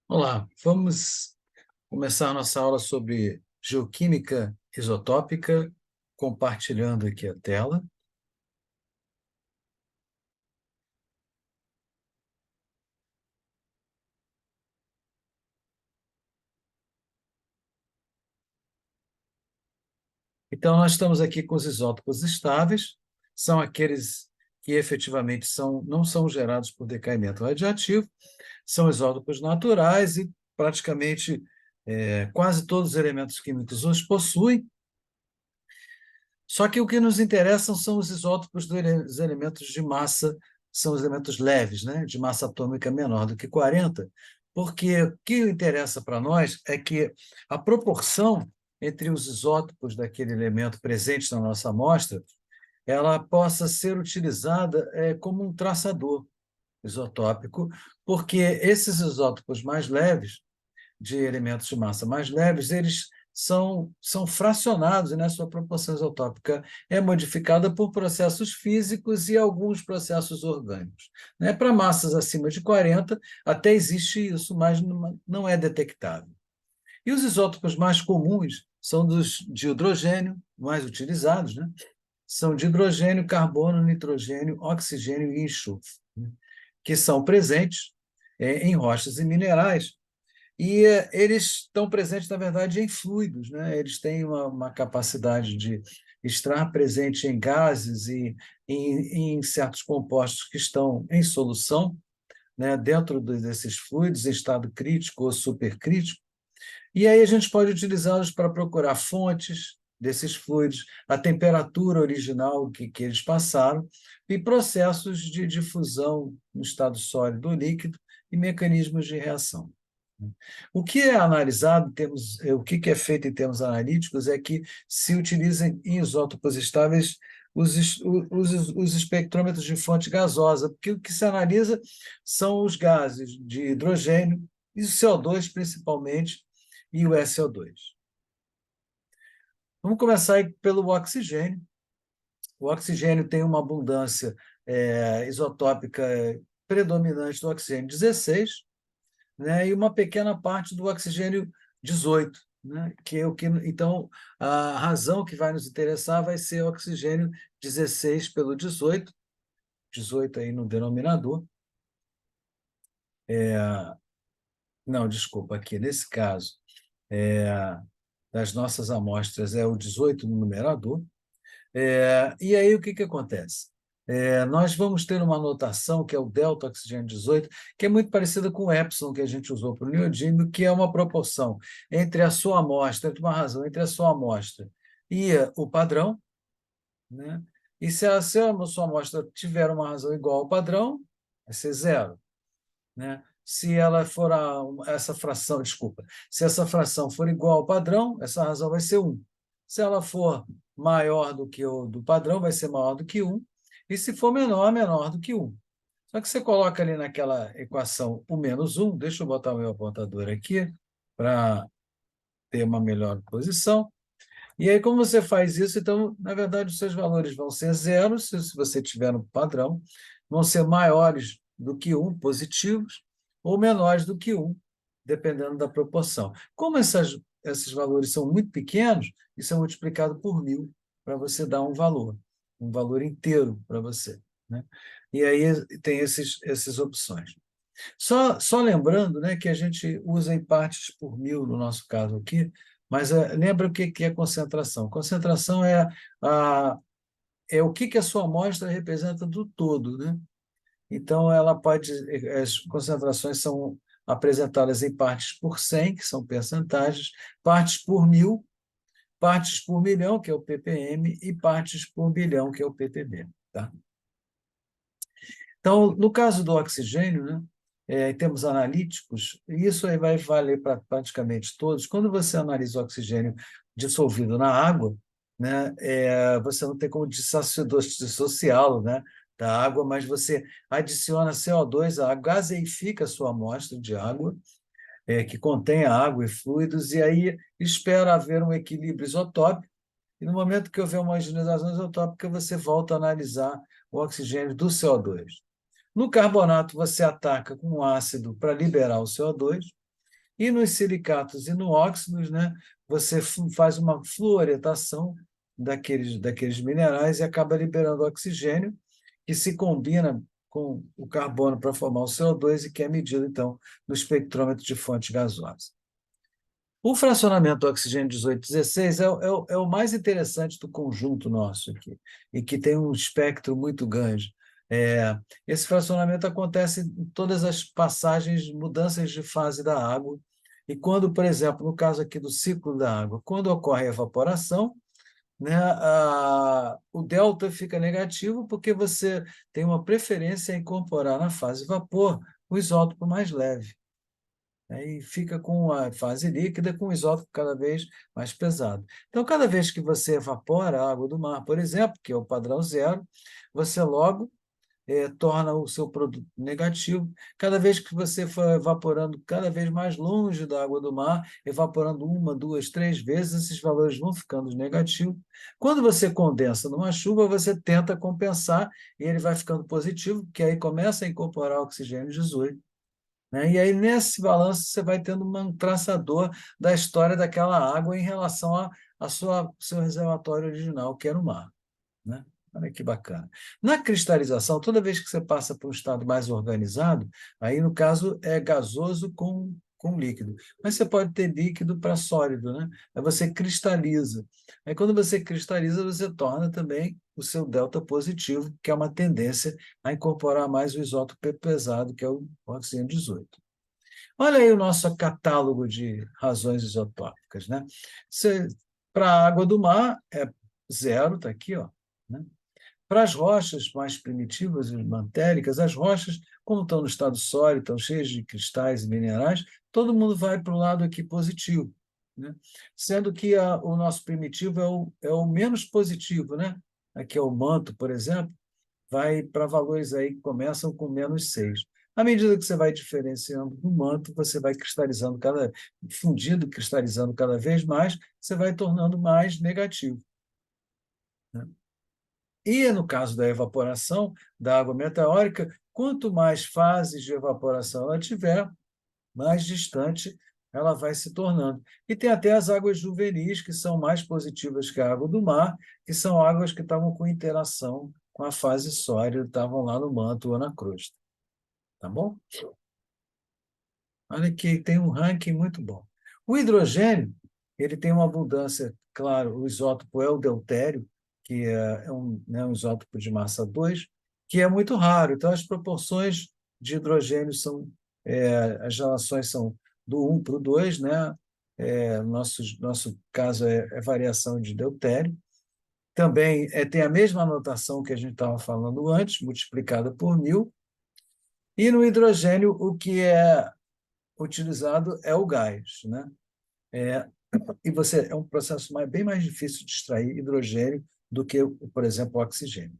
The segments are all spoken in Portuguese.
Olá, vamos começar a nossa aula sobre geoquímica isotópica, compartilhando aqui a tela. Então, nós estamos aqui com os isótopos estáveis, são aqueles que efetivamente não são gerados por decaimento radioativo, são isótopos naturais e praticamente quase todos os elementos químicos os possuem. Só que o que nos interessam são os isótopos dos elementos de massa, são os elementos leves, né, de massa atômica menor do que 40, porque o que interessa para nós é que a proporção entre os isótopos daquele elemento presente na nossa amostra, ela possa ser utilizada como um traçador isotópico, porque esses isótopos mais leves, de elementos de massa mais leves, eles são fracionados, e, né, sua proporção isotópica é modificada por processos físicos e alguns processos orgânicos. Né? Para massas acima de 40, até existe isso, mas não é detectável. E os isótopos mais comuns são dos de hidrogênio, mais utilizados, né? São de hidrogênio, carbono, nitrogênio, oxigênio e enxofre, né? Que são presentes em rochas e minerais, e eles estão presentes, na verdade, em fluidos, né? Eles têm uma capacidade de estar presente em gases e em certos compostos que estão em solução, né? Dentro desses fluidos, em estado crítico ou supercrítico. E aí a gente pode utilizá-los para procurar fontes desses fluidos, a temperatura original que eles passaram, e processos de difusão no estado sólido ou líquido e mecanismos de reação. O que é analisado, o que é feito em termos analíticos é que se utilizem em isótopos estáveis os espectrômetros de fonte gasosa, porque o que se analisa são os gases de hidrogênio e o CO2 principalmente, e o SO2. Vamos começar aí pelo oxigênio. O oxigênio tem uma abundância isotópica predominante do oxigênio 16, né, e uma pequena parte do oxigênio 18, né, que é o que, então, a razão que vai nos interessar vai ser oxigênio 16 pelo 18, 18 aí no denominador. Não, desculpa, aqui nesse caso, das nossas amostras é o 18 no numerador. E aí o que acontece? Nós vamos ter uma notação que é o delta oxigênio 18, que é muito parecida com o epsilon que a gente usou para o neodímio, que é uma proporção entre a sua amostra, entre uma razão entre a sua amostra e o padrão, né? E se a sua amostra tiver uma razão igual ao padrão, vai ser zero, né? Se ela for essa fração, desculpa, se essa fração for igual ao padrão, essa razão vai ser 1. Se ela for maior do que o do padrão, vai ser maior do que 1. E se for menor, menor do que 1. Só que você coloca ali naquela equação o menos 1, deixa eu botar o meu apontador aqui para ter uma melhor posição. E aí, como você faz isso, então, na verdade, os seus valores vão ser zero, se você tiver no padrão, vão ser maiores do que 1, positivos, ou menores do que 1, dependendo da proporção. Como esses valores são muito pequenos, isso é multiplicado por 1000 para você dar um valor inteiro para você, né? E aí tem essas opções. Só lembrando, né, que a gente usa em partes por 1000 no nosso caso aqui, mas lembra o que é concentração? Concentração é o que a sua amostra representa do todo, né? Então, as concentrações são apresentadas em partes por 100, que são percentagens, partes por 1000, partes por milhão, que é o ppm, e partes por bilhão, que é o ppb. Tá? Então, no caso do oxigênio, né, em termos analíticos, isso aí vai valer para praticamente todos. Quando você analisa o oxigênio dissolvido na água, né, você não tem como dissociá-lo, né, da água, mas você adiciona CO2 à água, gaseifica a sua amostra de água, que contém a água e fluidos, e aí espera haver um equilíbrio isotópico, e no momento que houver uma ionização isotópica, você volta a analisar o oxigênio do CO2. No carbonato, você ataca com um ácido para liberar o CO2, E nos silicatos e no óxidos, né, você faz uma fluoretação daqueles minerais e acaba liberando oxigênio, que se combina com o carbono para formar o CO2 e que é medido, então, no espectrômetro de fonte gasosa. O fracionamento do oxigênio 1816 é o mais interessante do conjunto nosso aqui, e que tem um espectro muito grande. Esse fracionamento acontece em todas as passagens, mudanças de fase da água, e quando, por exemplo, no caso aqui do ciclo da água, quando ocorre a evaporação, né, o delta fica negativo porque você tem uma preferência em incorporar na fase vapor o isótopo mais leve. E fica com a fase líquida com o isótopo cada vez mais pesado. Então, cada vez que você evapora a água do mar, por exemplo, que é o padrão zero, você logo torna o seu produto negativo. Cada vez que você for evaporando cada vez mais longe da água do mar, evaporando uma, duas, três vezes, esses valores vão ficando negativos. Quando você condensa numa chuva, você tenta compensar e ele vai ficando positivo, porque aí começa a incorporar oxigênio 18. Né? E aí, nesse balanço, você vai tendo um traçador da história daquela água em relação a seu reservatório original, que era o mar. Né? Olha que bacana. Na cristalização, toda vez que você passa para um estado mais organizado, aí, no caso, é gasoso com líquido. Mas você pode ter líquido para sólido, né? Aí você cristaliza. Aí, quando você cristaliza, você torna também o seu delta positivo, que é uma tendência a incorporar mais o isótopo pesado, que é o oxigênio 18. Olha aí o nosso catálogo de razões isotópicas, né? Para a água do mar é zero, está aqui, ó, né? Para as rochas mais primitivas e mantéricas, as rochas, como estão no estado sólido, estão cheias de cristais e minerais, todo mundo vai para o lado aqui positivo, né? Sendo que o nosso primitivo é o menos positivo, né? Aqui é o manto, por exemplo, vai para valores aí que começam com -6. À medida que você vai diferenciando do manto, você vai cristalizando fundindo, cristalizando cada vez mais, você vai tornando mais negativo. Né? E no caso da evaporação da água meteórica, quanto mais fases de evaporação ela tiver, mais distante ela vai se tornando. E tem até as águas juvenis, que são mais positivas que a água do mar, que são águas que estavam com interação com a fase sólida, estavam lá no manto ou na crosta. Tá bom? Olha que tem um ranking muito bom. O hidrogênio, ele tem uma abundância, claro, o isótopo é o deutério, que é um isótopo de massa 2, que é muito raro. Então, as proporções de hidrogênio as relações são do 1 para o 2, né? Nosso caso é variação de deutério. Também tem a mesma notação que a gente estava falando antes, multiplicada por 1000. E no hidrogênio, o que é utilizado é o gás, né? É, é um processo bem mais difícil de extrair hidrogênio do que, por exemplo, o oxigênio.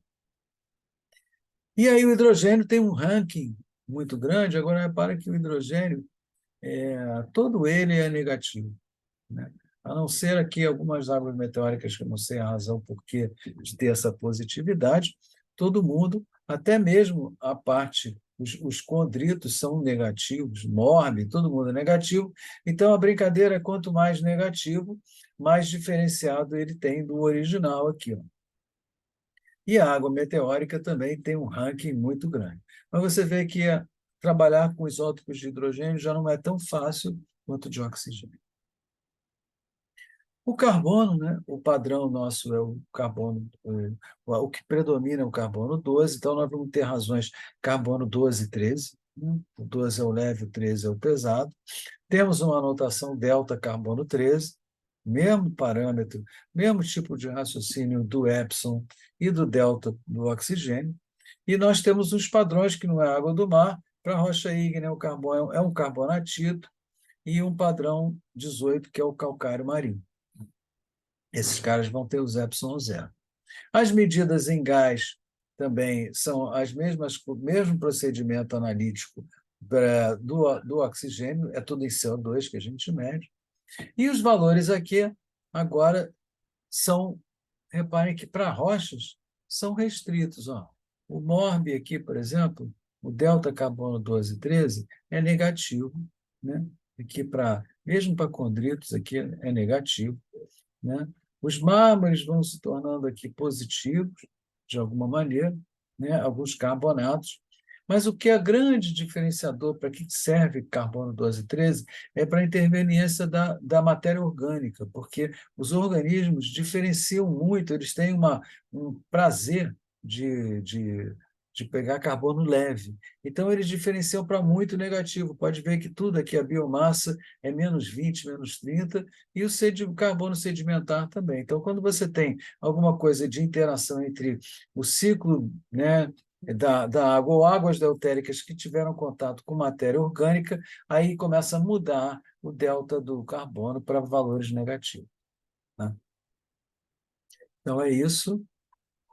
E aí o hidrogênio tem um ranking muito grande. Agora, repara que o hidrogênio, todo ele é negativo, né? A não ser aqui algumas águas meteóricas, que eu não sei a razão por que de ter essa positividade, todo mundo, até mesmo a parte, os condritos são negativos, morbe, todo mundo é negativo. Então, a brincadeira é quanto mais negativo, mais diferenciado ele tem do original aqui. Ó. E a água meteórica também tem um ranking muito grande. Mas você vê que trabalhar com isótopos de hidrogênio já não é tão fácil quanto de oxigênio. O carbono, né? O padrão nosso é o carbono, o que predomina é o carbono 12, então nós vamos ter razões carbono 12 e 13. Né? O 12 é o leve, o 13 é o pesado. Temos uma anotação delta carbono 13, mesmo parâmetro, mesmo tipo de raciocínio do Epson e do delta do oxigênio. E nós temos os padrões, que não é água do mar, para rocha ígnea, o carbono é um carbonatito, e um padrão 18, que é o calcário marinho. Esses caras vão ter os Epson 0. As medidas em gás também são as mesmas, o mesmo procedimento analítico do oxigênio, é tudo em CO2 que a gente mede. E os valores aqui, agora, reparem que para rochas, são restritos. Ó. O MORB aqui, por exemplo, o delta carbono 12 e 13 é negativo, né? aqui mesmo para condritos, aqui é negativo, né? Os mármores vão se tornando aqui positivos, de alguma maneira, né? Alguns carbonatos. Mas o que é grande diferenciador, para que serve carbono 12 e 13, é para a interveniência da matéria orgânica, porque os organismos diferenciam muito, eles têm um prazer de pegar carbono leve. Então, eles diferenciam para muito negativo. Pode ver que tudo aqui, a biomassa é -20, -30, e o carbono sedimentar também. Então, quando você tem alguma coisa de interação entre o ciclo, né, da água ou águas deutéricas que tiveram contato com matéria orgânica, aí começa a mudar o delta do carbono para valores negativos, né? Então, é isso.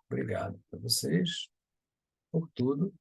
Obrigado a vocês por tudo.